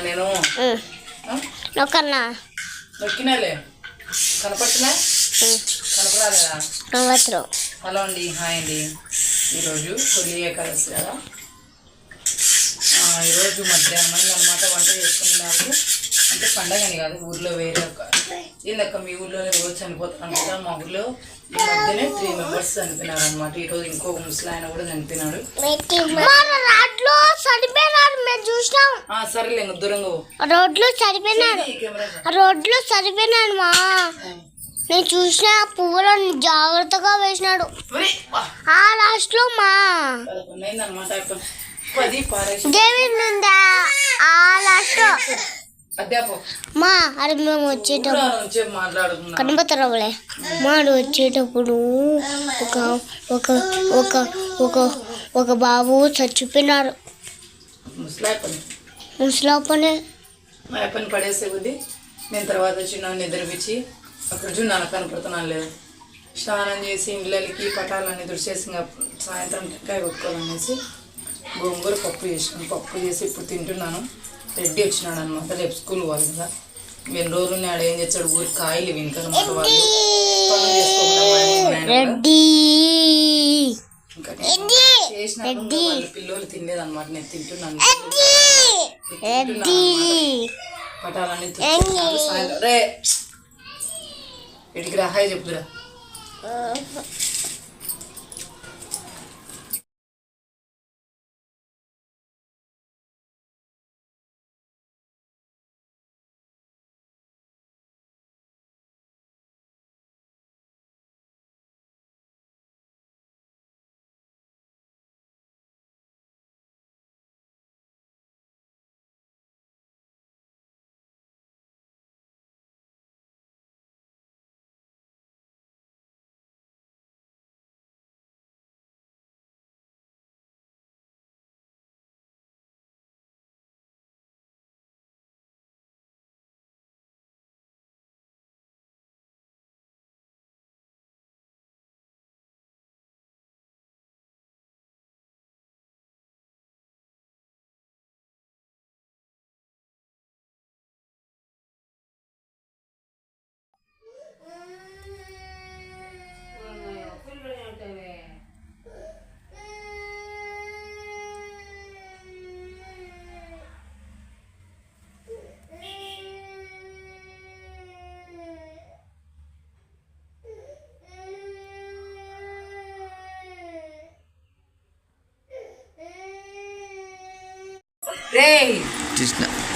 నేను నొక్కన్నా నొక్కినాలే కనపడుతున్నా కనపడాలేదా? హలో అండి, హాయ్ అండి. ఈరోజు తొలి ఏకాదశి కదా. ఈరోజు మధ్యాహ్నం అనమాట వంట చేసుకున్నారు. అంటే పండగని కాదు, ఊర్లో వేరే ఏందక్క మీ ఊర్లోనే రోజు చనిపోతారు కదా. మా ఊర్లో ఈ మధ్యనే 3 మెంబర్స్ చనిపోయినారు అనమాట. ఈరోజు ఇంకొక ముసలి ఆయన కూడా చనిపోయినాడు. సరేలే దూరంగా రోడ్లు చనిపోయినాడు మా నేను చూసిన పువ్వులను జాగ్రత్తగా వేసినాడు ఆ లాస్ట్ లో మా మా అది మేము వచ్చేటప్పుడు కనపడతారులే మాడు వచ్చేటప్పుడు ఒక ఒక ఒక ఒక ఒక బాబు చచ్చిపోయినారు. ముసలాపనే పడేసే కొద్ది నేను తర్వాత చిన్న నిద్రపిచ్చి అక్కడ జున్నాను కనపడుతున్నాను లేదు. స్నానం చేసి ఇళ్ళకి పటాలన్నీ దుడిచేసి సాయంత్రం టెక్కాయ కొట్టుకోవాలనేసి గోంగూర పప్పు చేసినాను. పప్పు చేసి ఇప్పుడు తింటున్నాను. రెడ్డి వచ్చినాడు అనమాట, రేపు స్కూల్ పోవాలి కదా. 2 రోజులు ఆడ ఏం చేస్తాడు, ఊరికి కాయలు వినకనమాట. వాళ్ళు పనులు చేసుకోకుండా పిల్లలు తినలేదన్నమాట. నేను తింటున్నాను. పటాలన్నీ సాయంత్రం రే ఇటుకి రా, హాయ్ చెప్పుదురా.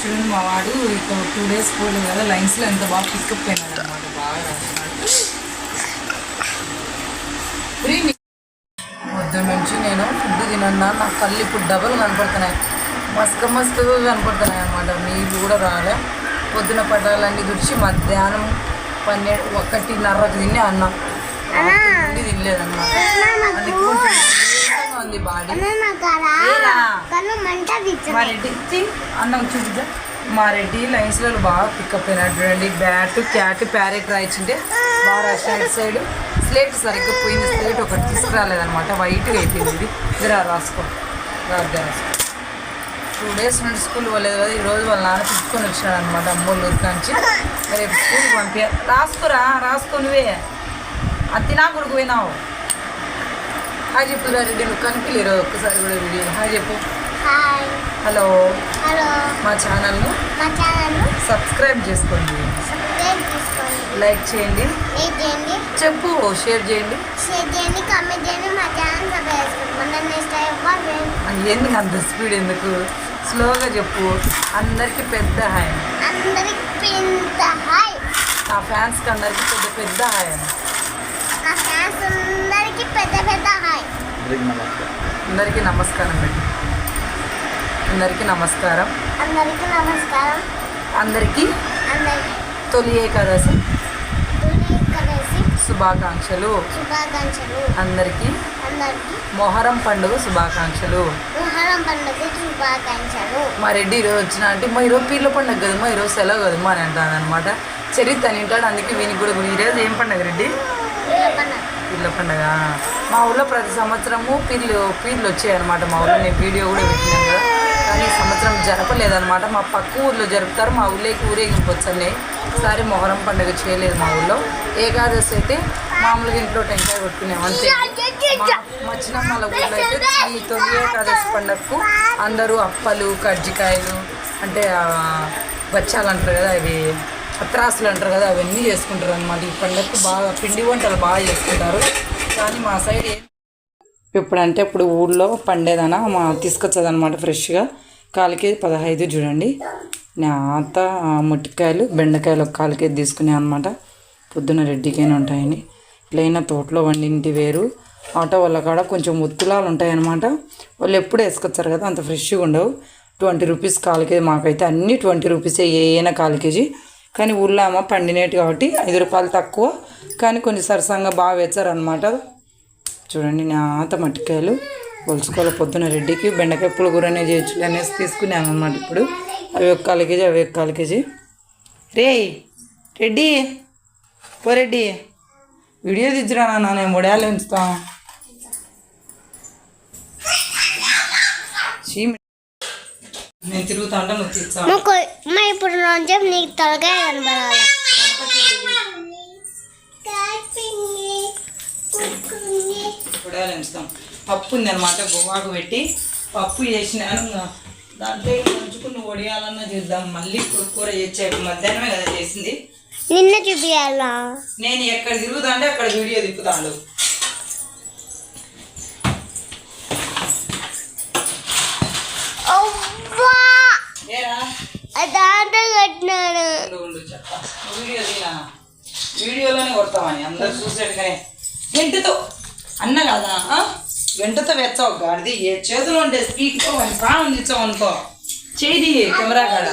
చూడండి మా వాడు ఇక్కడ 2 days పోలేదు కదా, లైన్స్లో ఎంత బాగా పికప్ అయినాడు అనమాట. బాగా రాస్తున్నాడు. పొద్దున్న నుంచి నేను ఫుడ్ తినన్నా, నా కళ్ళు ఇప్పుడు డబల్ కనపడుతున్నాయి, మస్తుగా కనపడుతున్నాయి అనమాట. నీళ్ళు కూడా రాలే. పొద్దున పటాలన్నీ దుడిచి మధ్యాహ్నం 1:30కి తిని అన్నం తినలేదన్నమాట. అందుకే కొంచెం ఉంది బాడీ. మా రెడ్డి అన్నం చూద్దా. మా రెడ్డి లైన్స్లో బాగా పికప్ అయినాడు. చూడండి, బ్యాట్ క్యాట్ ప్యారెట్ రాయించింటే బాగా రాసిన సైడ్ స్లేట్ సరిగ్గా పోయింది. స్లేట్ ఒకటి తీసుకురాలేదనమాట, వైట్గా అయిపోయింది. ఇది ఇద్దరు రాసుకో 2 days నుండి స్కూల్ పోలేదు కదా. ఈరోజు వాళ్ళ నాన్న పిలుచుకొని వచ్చినాడు అనమాట అమ్మోళ్ళ ఊరికి నుంచి. రేపు స్కూల్కి రాసుకొనివే అది తినా కొడుకు పోయినావు. హాయ్ చెప్పురా రెడ్డి, నువ్వు కనిపించలేరు ఒక్కసారి కూడా. వీడియో హాయ్ చెప్పు. హలో, మా ఛానల్ను సబ్స్క్రైబ్ చేసుకోండి, లైక్ చేయండి, చెప్పు, షేర్ చేయండి, కామెంట్ చేయండి. మా ఛానల్ ఎందుకు అంత స్పీడ్, ఎందుకు స్లోగా చెప్పు. అందరికి పెద్ద హాయ్, నా ఫ్యాన్స్కి అందరికి పెద్ద హాయ్, అందరికీ నమస్కారం అండి. అందరికీ నమస్కారం. అందరికీ తొలి ఏకాదశి శుభాకాంక్షలు. అందరికీ మొహరం పండుగ శుభాకాంక్షలు. మా రెడ్డి ఈరోజు వచ్చిన అంటే మా ఈరోజు పీర్ల పండుగ కదమ్మా, ఈరోజు సెలవు కదమ్మా అని అంటాను అనమాట. చరిత్ర తింటాడు, అందుకే వీనికి కూడా ఈరోజు ఏం పండుగ రెడ్డి? పీర్ల పండుగ. మా ఊళ్ళో ప్రతి సంవత్సరము పీర్లు వచ్చాయన్నమాట. మా ఊళ్ళో నేను వీడియో కూడా పెట్టినాను కదా. కానీ ఈ సంవత్సరం జరపలేదన్నమాట. మా పక్క ఊర్లో జరుపుతారు, మా ఊళ్ళోకి ఊరేగింపు వచ్చండి. ఈసారి మొహరం పండుగ చేయలేదు మా ఊళ్ళో. ఏకాదశి అయితే మామూలుగా ఇంట్లో టెంకాయ కొట్టుకునేం అంతే. మా చిన్నమ్మల ఊళ్ళో అయితే ఈ తొలి ఏకాదశి పండుగకు అందరూ అప్పలు, కజ్జికాయలు అంటే బచ్చాలు అంటారు కదా, అవి పత్రాసులు అంటారు కదా, అవన్నీ చేసుకుంటారు అనమాట. ఈ పండుగకు బాగా పిండి వంటలు బాగా చేసుకుంటారు. కానీ మా సైడ్ ఇప్పుడంటే ఇప్పుడు ఊళ్ళో పండేదన మా తీసుకొచ్చేదనమాట ఫ్రెష్గా. కాలికి 15 చూడండి. నేత ముట్టికాయలు, బెండకాయలు ఒక కాలికి తీసుకునే అనమాట. పొద్దున రెడ్డికైనా ఉంటాయని ప్లెయిన్ తోటలో వండింటి వేరు. ఆటో వాళ్ళ కాడ కొంచెం ఒత్తులాలు ఉంటాయన్నమాట. వాళ్ళు ఎప్పుడు వేసుకొచ్చారు కదా, అంత ఫ్రెష్గా ఉండవు. 20 రూపీస్ కాల్ కేజీ. మాకైతే అన్నీ 20 రూపీసే ఏమైనా కాల్ కేజీ. కానీ ఊళ్ళో అమ్మ పండినేటి కాబట్టి 5 రూపాయలు తక్కువ, కానీ కొన్ని సరసంగా బాగా వేచారనమాట. చూడండి నేత మట్టికాయలు ఒలుచుకోవాలి. పొద్దున రెడ్డికి బెండకాయ పులుగురనే చేయొచ్చు అనేసి తీసుకున్నాను అనమాట. ఇప్పుడు అవి ఒక కాల్ కేజీ, అవి ఒక కాల్ కేజీ. రే రెడ్డి పో రెడ్డి, వీడియో తెచ్చిరా నాన్న, నేను వడియాలు ఉంచుతా. నేను తిరుగుతా అంటే నువ్వు తెచ్చావు. ఇప్పుడు నీకు తలకాయ కనబడాలి. వడియాలు ఉంచుతాం. పప్పు ఉంది అనమాట, గోవాకు పెట్టి పప్పు చేసినాను. దాంట్లో ఉంచుకుని వడియాలన్నా చేద్దాం. మళ్ళీ ఇప్పుడు కూర చేసాక మధ్యాహ్నమే కదా చేసింది. నిన్న చూపియాలా? నేను ఎక్కడ తిరుగుతా అంటే అక్కడ వీడియో తిప్పుతాడు. వీడియో తినా, వీడియోలోనే కొడతామని అందరు చూసేట్టు. కానీ గంటతో అన్న కదా, గంటతో వెచ్చావు గాడిది. ఏ చేతిలో ఉంటే స్పీక్తో ప్రాణం తెచ్చావు అనుకో, చేయి కెమెరా కాడ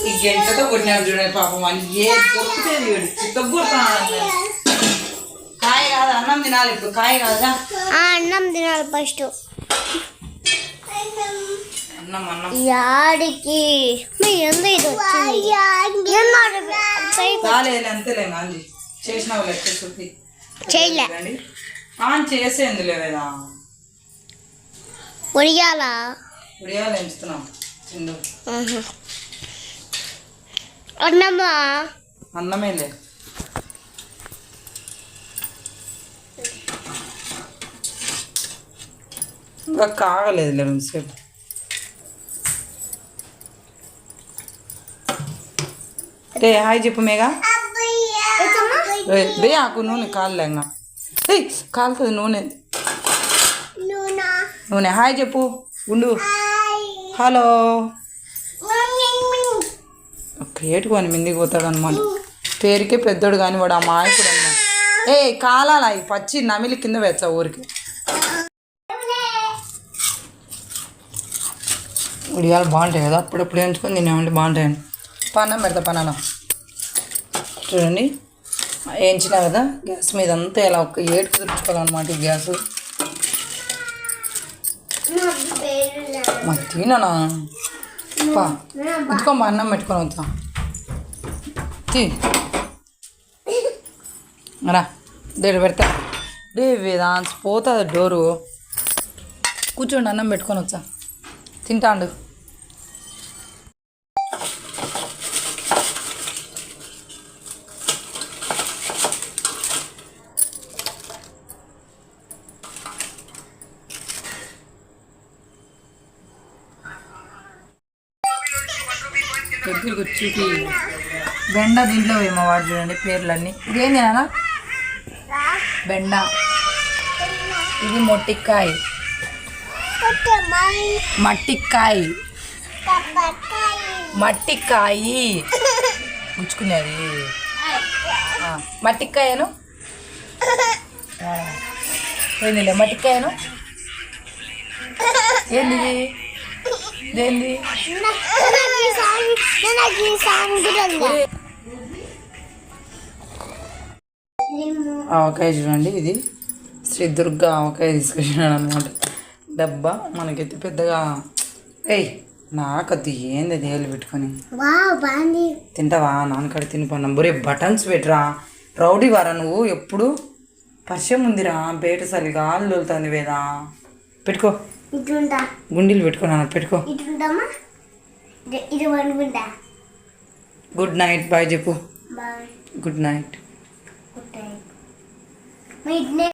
ఈ గంటతో కొట్టినాడు చూడండి పాపం. అని ఏ దొరుకుతుంది చిత్తగొడతాను. కాయ కాదు అన్నం తినాలి ఇప్పుడు. కాయ కాదా అన్నం తినాలి ఫస్ట్. అన్నం అన్నం యాడికి కాలేదు అంతేలే. మాంజీ చేసినావు లెక్క చూపి చేయలే. ఆన్ చేసేందు లేదా ఉడియాలా? ఉడియాలు ఎంచుతున్నాం. తిండు అన్నమ్మా, అన్నమేలే. ఇంకా కాగలేదులే రెండుసేపు. రే హాయ్ చెప్పు మేఘా. బే ఆకు నూనె కాలేంగా, కాలుతుంది నూనె. నూనె హాయ్ చెప్పు. ఉండు. హలో. ఏటుకొని మిందికి పోతాడు అనమాట. పేరుకే పెద్దోడు కానీ వాడు ఆ మాయకుడు అన్నమాట. కాలాలా ఈ పచ్చి నమిలి కింద వేచ్చా ఊరికి. ఉడియాలు బాగుంటాయి కదా, అప్పుడప్పుడు వేయించుకొని తినేమంటే బాగుంటాయండి. పన్నం పెడతా పన్నాను చూడండి. వేయించినా కదా గ్యాస్ మీద అంతా ఇలా ఒక ఏడుకు తుడుచుకోవాలన్నమాట. ఈ గ్యాసు మరి తిననా పా ఉతుకోమ్మా, అన్నం పెట్టుకొని వద్దాం. రా దేడు పెడతా. డే వేదాంత పోతుంది డోరు. కూర్చోండి, అన్నం పెట్టుకొని వచ్చా. తింటాండు. దగ్గరికి వచ్చి బెండ దీంట్లో ఏమో వాడు చూడండి పేర్లన్నీ. ఇదేంది నాన్న? బెండ. ఇది మొట్టికాయ, మట్టికాయ, మట్టికాయ ఉంచుకునేది. మట్టికాయను ఏంది మట్టికాయను ఏంది దేంది? ఆవకాయ చూడండి. ఇది శ్రీ దుర్గా ఆవకాయ తీసుకొచ్చినాడు అనమాట. డబ్బా మనకైతే పెద్దగా నాకద్దు. ఏంది అది ఏళ్ళు పెట్టుకొని తింటావా? నాన్నకాడ తినిపోయినా బొరే బటన్స్ పెట్టరా. రౌడీ వారా నువ్వు? ఎప్పుడు పరిచయం ఉందిరా. బయట సరిగా గాలి తోలుతుంది వేదా. పెట్టుకో ఇటుంటా గుండీలు పెట్టుకో నాన్న పెట్టుకో. ఇటుంటామా ఇది అనుకుంటా. గుడ్ నైట్ బాయ్ చెప్పు. Bye good night. Good night. మీ